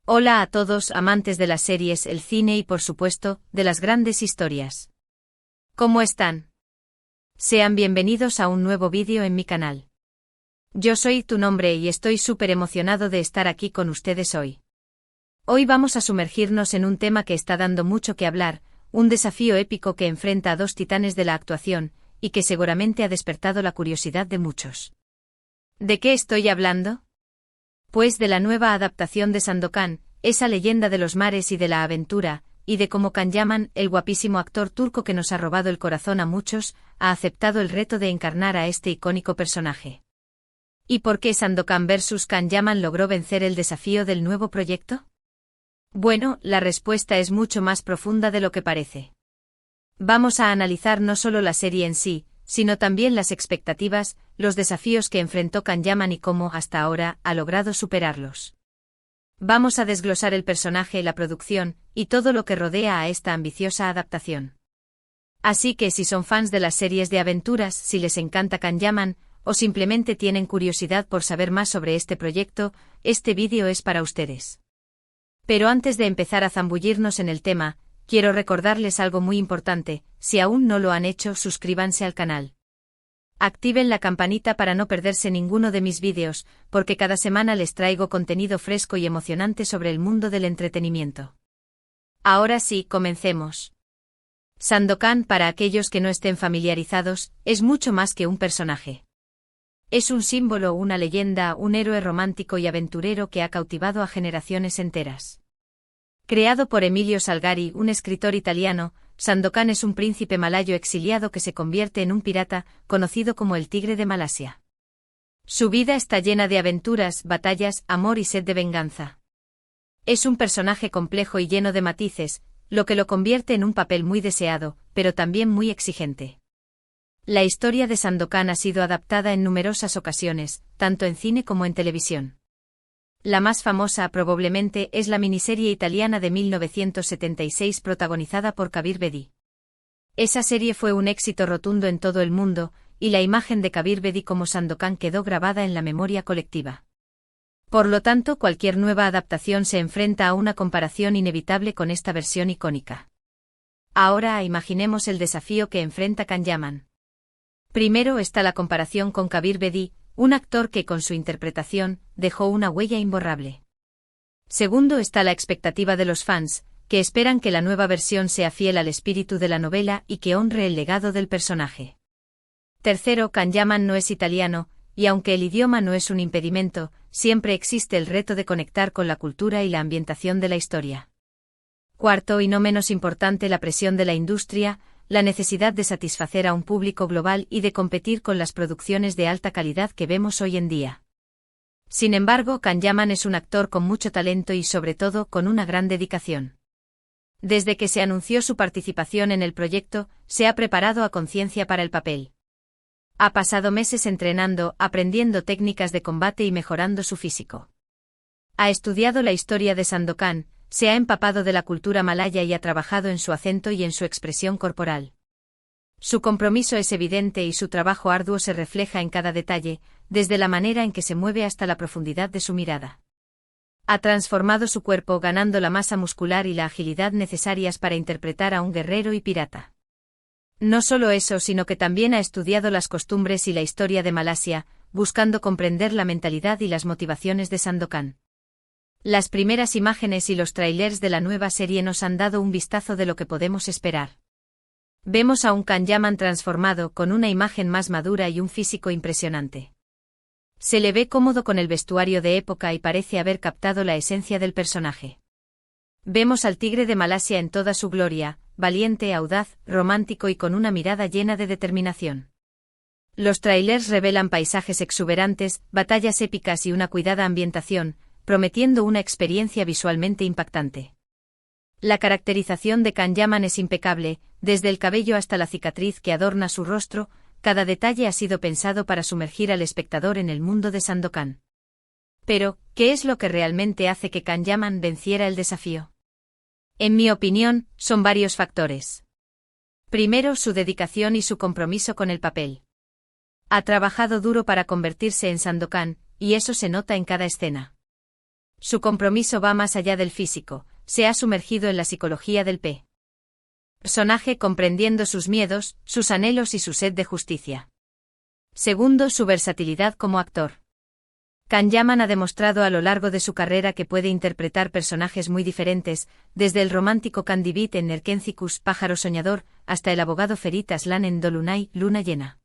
Hola a todos amantes de las series, el cine y por supuesto, de las grandes historias. ¿Cómo están? Sean bienvenidos a un nuevo vídeo en mi canal. Yo soy tu nombre y estoy súper emocionado de estar aquí con ustedes hoy. Hoy vamos a sumergirnos en un tema que está dando mucho que hablar, un desafío épico que enfrenta a dos titanes de la actuación, y que seguramente ha despertado la curiosidad de muchos. ¿De qué estoy hablando? Pues de la nueva adaptación de Sandokan, esa leyenda de los mares y de la aventura, y de cómo Can Yaman, el guapísimo actor turco que nos ha robado el corazón a muchos, ha aceptado el reto de encarnar a este icónico personaje. ¿Y por qué Sandokan vs Can Yaman logró vencer el desafío del nuevo proyecto? Bueno, la respuesta es mucho más profunda de lo que parece. Vamos a analizar no solo la serie en sí, sino también las expectativas, los desafíos que enfrentó Can Yaman y cómo, hasta ahora, ha logrado superarlos. Vamos a desglosar el personaje, la producción, y todo lo que rodea a esta ambiciosa adaptación. Así que si son fans de las series de aventuras, si les encanta Can Yaman, o simplemente tienen curiosidad por saber más sobre este proyecto, este vídeo es para ustedes. Pero antes de empezar a zambullirnos en el tema, quiero recordarles algo muy importante: si aún no lo han hecho, suscríbanse al canal. Activen la campanita para no perderse ninguno de mis vídeos, porque cada semana les traigo contenido fresco y emocionante sobre el mundo del entretenimiento. Ahora sí, comencemos. Sandokan, para aquellos que no estén familiarizados, es mucho más que un personaje. Es un símbolo, una leyenda, un héroe romántico y aventurero que ha cautivado a generaciones enteras. Creado por Emilio Salgari, un escritor italiano, Sandokan es un príncipe malayo exiliado que se convierte en un pirata, conocido como el Tigre de Malasia. Su vida está llena de aventuras, batallas, amor y sed de venganza. Es un personaje complejo y lleno de matices, lo que lo convierte en un papel muy deseado, pero también muy exigente. La historia de Sandokan ha sido adaptada en numerosas ocasiones, tanto en cine como en televisión. La más famosa, probablemente, es la miniserie italiana de 1976 protagonizada por Kabir Bedi. Esa serie fue un éxito rotundo en todo el mundo, y la imagen de Kabir Bedi como Sandokan quedó grabada en la memoria colectiva. Por lo tanto, cualquier nueva adaptación se enfrenta a una comparación inevitable con esta versión icónica. Ahora imaginemos el desafío que enfrenta Can Yaman. Primero está la comparación con Kabir Bedi, un actor que con su interpretación dejó una huella imborrable. Segundo está la expectativa de los fans, que esperan que la nueva versión sea fiel al espíritu de la novela y que honre el legado del personaje. Tercero, Can Yaman no es italiano, y aunque el idioma no es un impedimento, siempre existe el reto de conectar con la cultura y la ambientación de la historia. Cuarto, y no menos importante, la presión de la industria, la necesidad de satisfacer a un público global y de competir con las producciones de alta calidad que vemos hoy en día. Sin embargo, Can Yaman es un actor con mucho talento y sobre todo con una gran dedicación. Desde que se anunció su participación en el proyecto, se ha preparado a conciencia para el papel. Ha pasado meses entrenando, aprendiendo técnicas de combate y mejorando su físico. Ha estudiado la historia de Sandokan, se ha empapado de la cultura malaya y ha trabajado en su acento y en su expresión corporal. Su compromiso es evidente y su trabajo arduo se refleja en cada detalle, desde la manera en que se mueve hasta la profundidad de su mirada. Ha transformado su cuerpo ganando la masa muscular y la agilidad necesarias para interpretar a un guerrero y pirata. No solo eso, sino que también ha estudiado las costumbres y la historia de Malasia, buscando comprender la mentalidad y las motivaciones de Sandokan. Las primeras imágenes y los trailers de la nueva serie nos han dado un vistazo de lo que podemos esperar. Vemos a un Can Yaman transformado, con una imagen más madura y un físico impresionante. Se le ve cómodo con el vestuario de época y parece haber captado la esencia del personaje. Vemos al Tigre de Malasia en toda su gloria, valiente, audaz, romántico y con una mirada llena de determinación. Los trailers revelan paisajes exuberantes, batallas épicas y una cuidada ambientación, prometiendo una experiencia visualmente impactante. La caracterización de Can Yaman es impecable, desde el cabello hasta la cicatriz que adorna su rostro, cada detalle ha sido pensado para sumergir al espectador en el mundo de Sandokan. Pero, ¿qué es lo que realmente hace que Can Yaman venciera el desafío? En mi opinión, son varios factores. Primero, su dedicación y su compromiso con el papel. Ha trabajado duro para convertirse en Sandokan, y eso se nota en cada escena. Su compromiso va más allá del físico, se ha sumergido en la psicología del personaje comprendiendo sus miedos, sus anhelos y su sed de justicia. Segundo, su versatilidad como actor. Can Yaman ha demostrado a lo largo de su carrera que puede interpretar personajes muy diferentes, desde el romántico Candibit en Nerkencicus, Pájaro Soñador, hasta el abogado Ferit Aslan en Dolunay, Luna Llena.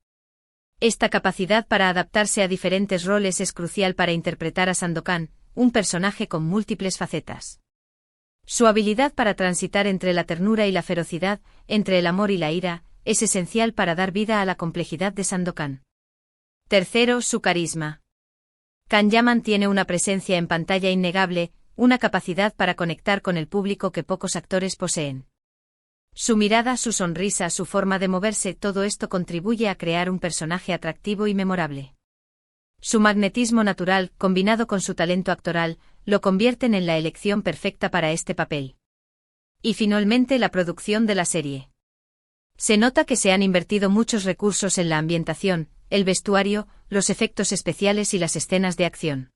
Esta capacidad para adaptarse a diferentes roles es crucial para interpretar a Sandokan, un personaje con múltiples facetas. Su habilidad para transitar entre la ternura y la ferocidad, entre el amor y la ira, es esencial para dar vida a la complejidad de Sandokan. Tercero, su carisma. Can Yaman tiene una presencia en pantalla innegable, una capacidad para conectar con el público que pocos actores poseen. Su mirada, su sonrisa, su forma de moverse, todo esto contribuye a crear un personaje atractivo y memorable. Su magnetismo natural, combinado con su talento actoral, lo convierten en la elección perfecta para este papel. Y finalmente la producción de la serie. Se nota que se han invertido muchos recursos en la ambientación, el vestuario, los efectos especiales y las escenas de acción.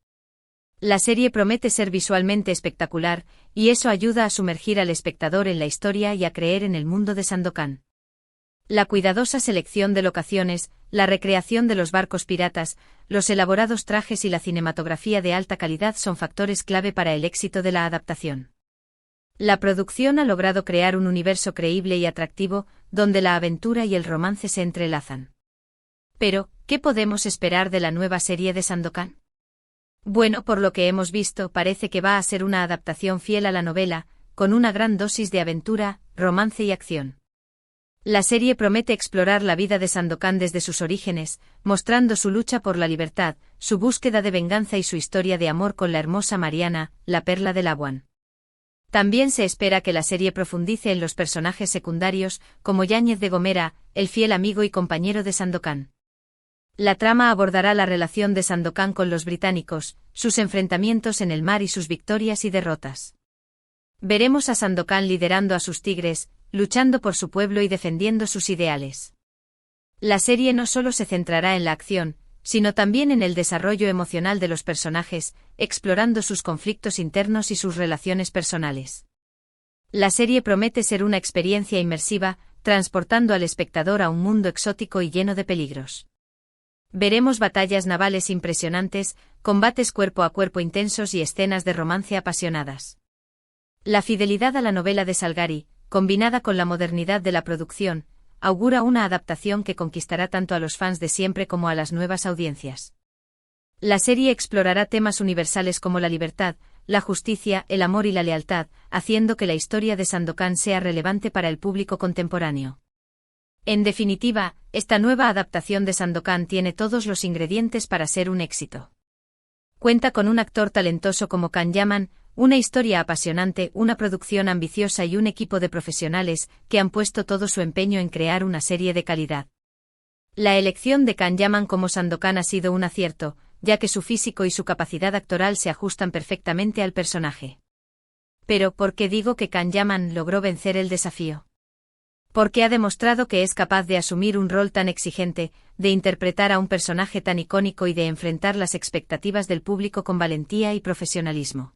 La serie promete ser visualmente espectacular, y eso ayuda a sumergir al espectador en la historia y a creer en el mundo de Sandokan. La cuidadosa selección de locaciones, la recreación de los barcos piratas, los elaborados trajes y la cinematografía de alta calidad son factores clave para el éxito de la adaptación. La producción ha logrado crear un universo creíble y atractivo, donde la aventura y el romance se entrelazan. Pero, ¿qué podemos esperar de la nueva serie de Sandokan? Bueno, por lo que hemos visto, parece que va a ser una adaptación fiel a la novela, con una gran dosis de aventura, romance y acción. La serie promete explorar la vida de Sandokan desde sus orígenes, mostrando su lucha por la libertad, su búsqueda de venganza y su historia de amor con la hermosa Mariana, la perla del Labuan. También se espera que la serie profundice en los personajes secundarios, como Yáñez de Gomera, el fiel amigo y compañero de Sandokan. La trama abordará la relación de Sandokan con los británicos, sus enfrentamientos en el mar y sus victorias y derrotas. Veremos a Sandokan liderando a sus tigres, luchando por su pueblo y defendiendo sus ideales. La serie no solo se centrará en la acción, sino también en el desarrollo emocional de los personajes, explorando sus conflictos internos y sus relaciones personales. La serie promete ser una experiencia inmersiva, transportando al espectador a un mundo exótico y lleno de peligros. Veremos batallas navales impresionantes, combates cuerpo a cuerpo intensos y escenas de romance apasionadas. La fidelidad a la novela de Salgari, combinada con la modernidad de la producción, augura una adaptación que conquistará tanto a los fans de siempre como a las nuevas audiencias. La serie explorará temas universales como la libertad, la justicia, el amor y la lealtad, haciendo que la historia de Sandokan sea relevante para el público contemporáneo. En definitiva, esta nueva adaptación de Sandokan tiene todos los ingredientes para ser un éxito. Cuenta con un actor talentoso como Can Yaman, una historia apasionante, una producción ambiciosa y un equipo de profesionales que han puesto todo su empeño en crear una serie de calidad. La elección de Can Yaman como Sandokan ha sido un acierto, ya que su físico y su capacidad actoral se ajustan perfectamente al personaje. Pero, ¿por qué digo que Can Yaman logró vencer el desafío? Porque ha demostrado que es capaz de asumir un rol tan exigente, de interpretar a un personaje tan icónico y de enfrentar las expectativas del público con valentía y profesionalismo.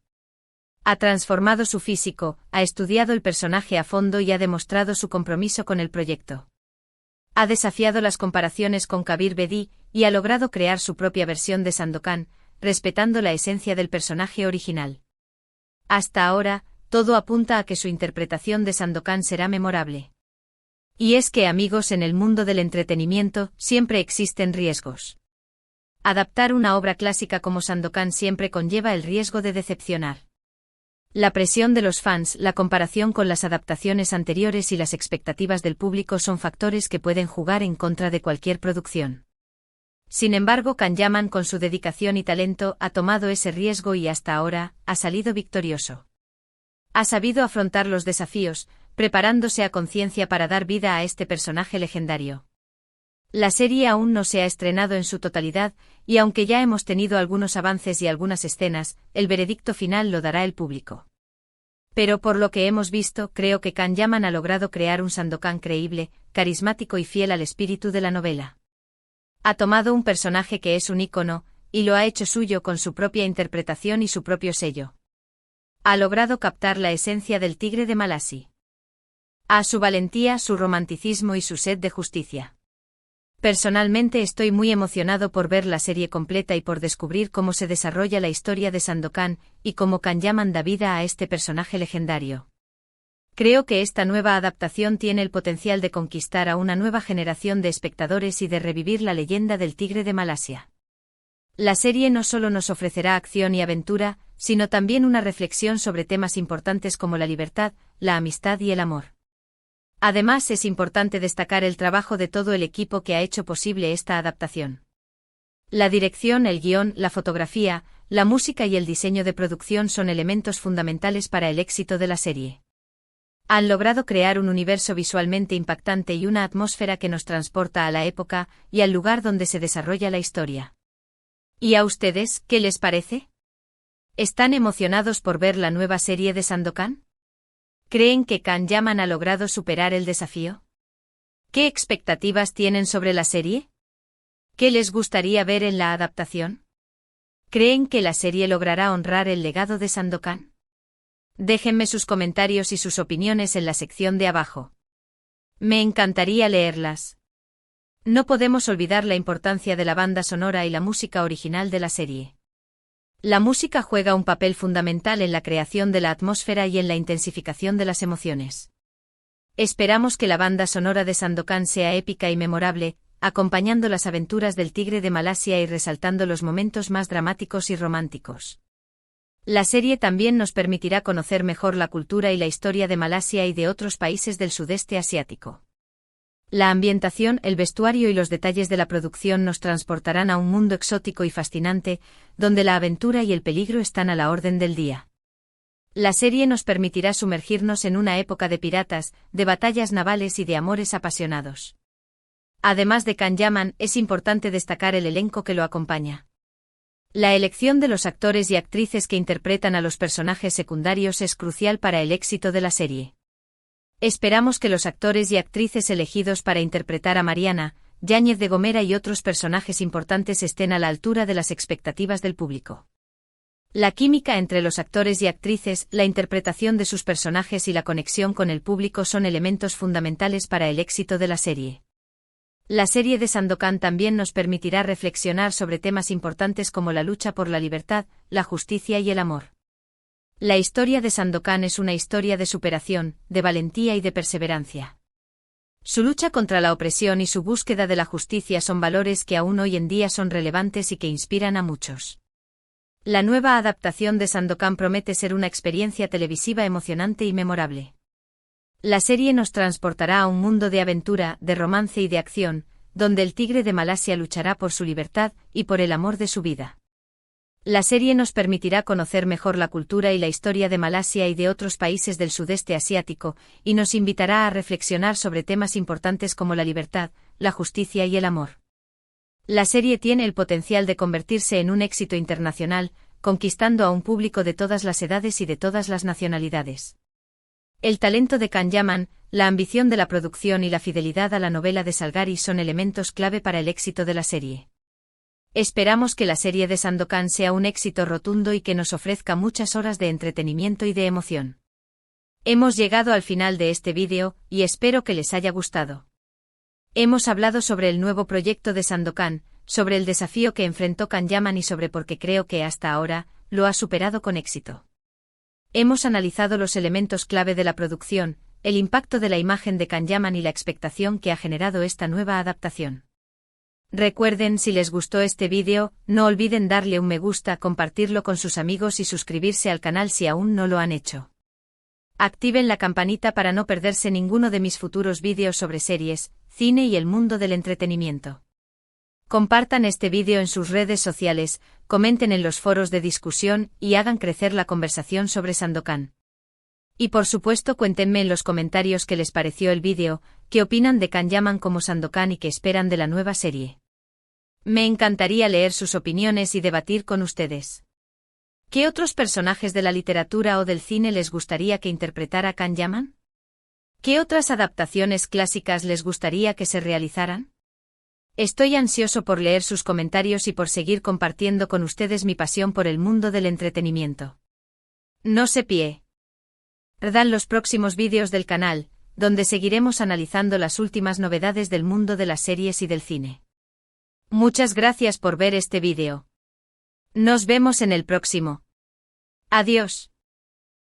Ha transformado su físico, ha estudiado el personaje a fondo y ha demostrado su compromiso con el proyecto. Ha desafiado las comparaciones con Kabir Bedi y ha logrado crear su propia versión de Sandokan, respetando la esencia del personaje original. Hasta ahora, todo apunta a que su interpretación de Sandokan será memorable. Y es que, amigos, en el mundo del entretenimiento siempre existen riesgos. Adaptar una obra clásica como Sandokan siempre conlleva el riesgo de decepcionar. La presión de los fans, la comparación con las adaptaciones anteriores y las expectativas del público son factores que pueden jugar en contra de cualquier producción. Sin embargo, Can Yaman, con su dedicación y talento, ha tomado ese riesgo y hasta ahora ha salido victorioso. Ha sabido afrontar los desafíos, preparándose a conciencia para dar vida a este personaje legendario. La serie aún no se ha estrenado en su totalidad, y aunque ya hemos tenido algunos avances y algunas escenas, el veredicto final lo dará el público. Pero por lo que hemos visto, creo que Can Yaman ha logrado crear un Sandokan creíble, carismático y fiel al espíritu de la novela. Ha tomado un personaje que es un ícono, y lo ha hecho suyo con su propia interpretación y su propio sello. Ha logrado captar la esencia del tigre de Malasia. A su valentía, su romanticismo y su sed de justicia. Personalmente estoy muy emocionado por ver la serie completa y por descubrir cómo se desarrolla la historia de Sandokan y cómo Kanyaman da vida a este personaje legendario. Creo que esta nueva adaptación tiene el potencial de conquistar a una nueva generación de espectadores y de revivir la leyenda del tigre de Malasia. La serie no solo nos ofrecerá acción y aventura, sino también una reflexión sobre temas importantes como la libertad, la amistad y el amor. Además, es importante destacar el trabajo de todo el equipo que ha hecho posible esta adaptación. La dirección, el guión, la fotografía, la música y el diseño de producción son elementos fundamentales para el éxito de la serie. Han logrado crear un universo visualmente impactante y una atmósfera que nos transporta a la época y al lugar donde se desarrolla la historia. ¿Y a ustedes, qué les parece? ¿Están emocionados por ver la nueva serie de Sandokan? ¿Creen que Kanyaman ha logrado superar el desafío? ¿Qué expectativas tienen sobre la serie? ¿Qué les gustaría ver en la adaptación? ¿Creen que la serie logrará honrar el legado de Sandokan? Déjenme sus comentarios y sus opiniones en la sección de abajo. Me encantaría leerlas. No podemos olvidar la importancia de la banda sonora y la música original de la serie. La música juega un papel fundamental en la creación de la atmósfera y en la intensificación de las emociones. Esperamos que la banda sonora de Sandokan sea épica y memorable, acompañando las aventuras del tigre de Malasia y resaltando los momentos más dramáticos y románticos. La serie también nos permitirá conocer mejor la cultura y la historia de Malasia y de otros países del sudeste asiático. La ambientación, el vestuario y los detalles de la producción nos transportarán a un mundo exótico y fascinante, donde la aventura y el peligro están a la orden del día. La serie nos permitirá sumergirnos en una época de piratas, de batallas navales y de amores apasionados. Además de Kanyaman, es importante destacar el elenco que lo acompaña. La elección de los actores y actrices que interpretan a los personajes secundarios es crucial para el éxito de la serie. Esperamos que los actores y actrices elegidos para interpretar a Mariana, Yáñez de Gomera y otros personajes importantes estén a la altura de las expectativas del público. La química entre los actores y actrices, la interpretación de sus personajes y la conexión con el público son elementos fundamentales para el éxito de la serie. La serie de Sandokan también nos permitirá reflexionar sobre temas importantes como la lucha por la libertad, la justicia y el amor. La historia de Sandokan es una historia de superación, de valentía y de perseverancia. Su lucha contra la opresión y su búsqueda de la justicia son valores que aún hoy en día son relevantes y que inspiran a muchos. La nueva adaptación de Sandokan promete ser una experiencia televisiva emocionante y memorable. La serie nos transportará a un mundo de aventura, de romance y de acción, donde el tigre de Malasia luchará por su libertad y por el amor de su vida. La serie nos permitirá conocer mejor la cultura y la historia de Malasia y de otros países del sudeste asiático, y nos invitará a reflexionar sobre temas importantes como la libertad, la justicia y el amor. La serie tiene el potencial de convertirse en un éxito internacional, conquistando a un público de todas las edades y de todas las nacionalidades. El talento de Kanyaman, la ambición de la producción y la fidelidad a la novela de Salgari son elementos clave para el éxito de la serie. Esperamos que la serie de Sandokan sea un éxito rotundo y que nos ofrezca muchas horas de entretenimiento y de emoción. Hemos llegado al final de este vídeo, y espero que les haya gustado. Hemos hablado sobre el nuevo proyecto de Sandokan, sobre el desafío que enfrentó Kanyaman y sobre por qué creo que hasta ahora, lo ha superado con éxito. Hemos analizado los elementos clave de la producción, el impacto de la imagen de Kanyaman y la expectación que ha generado esta nueva adaptación. Recuerden, si les gustó este vídeo, no olviden darle un me gusta, compartirlo con sus amigos y suscribirse al canal si aún no lo han hecho. Activen la campanita para no perderse ninguno de mis futuros vídeos sobre series, cine y el mundo del entretenimiento. Compartan este vídeo en sus redes sociales, comenten en los foros de discusión y hagan crecer la conversación sobre Sandokan. Y por supuesto cuéntenme en los comentarios qué les pareció el vídeo, qué opinan de Kanyaman como Sandokan y qué esperan de la nueva serie. Me encantaría leer sus opiniones y debatir con ustedes. ¿Qué otros personajes de la literatura o del cine les gustaría que interpretara Kanyaman? ¿Qué otras adaptaciones clásicas les gustaría que se realizaran? Estoy ansioso por leer sus comentarios y por seguir compartiendo con ustedes mi pasión por el mundo del entretenimiento. No se pierdan los próximos vídeos del canal, donde seguiremos analizando las últimas novedades del mundo de las series y del cine. Muchas gracias por ver este vídeo. Nos vemos en el próximo. Adiós.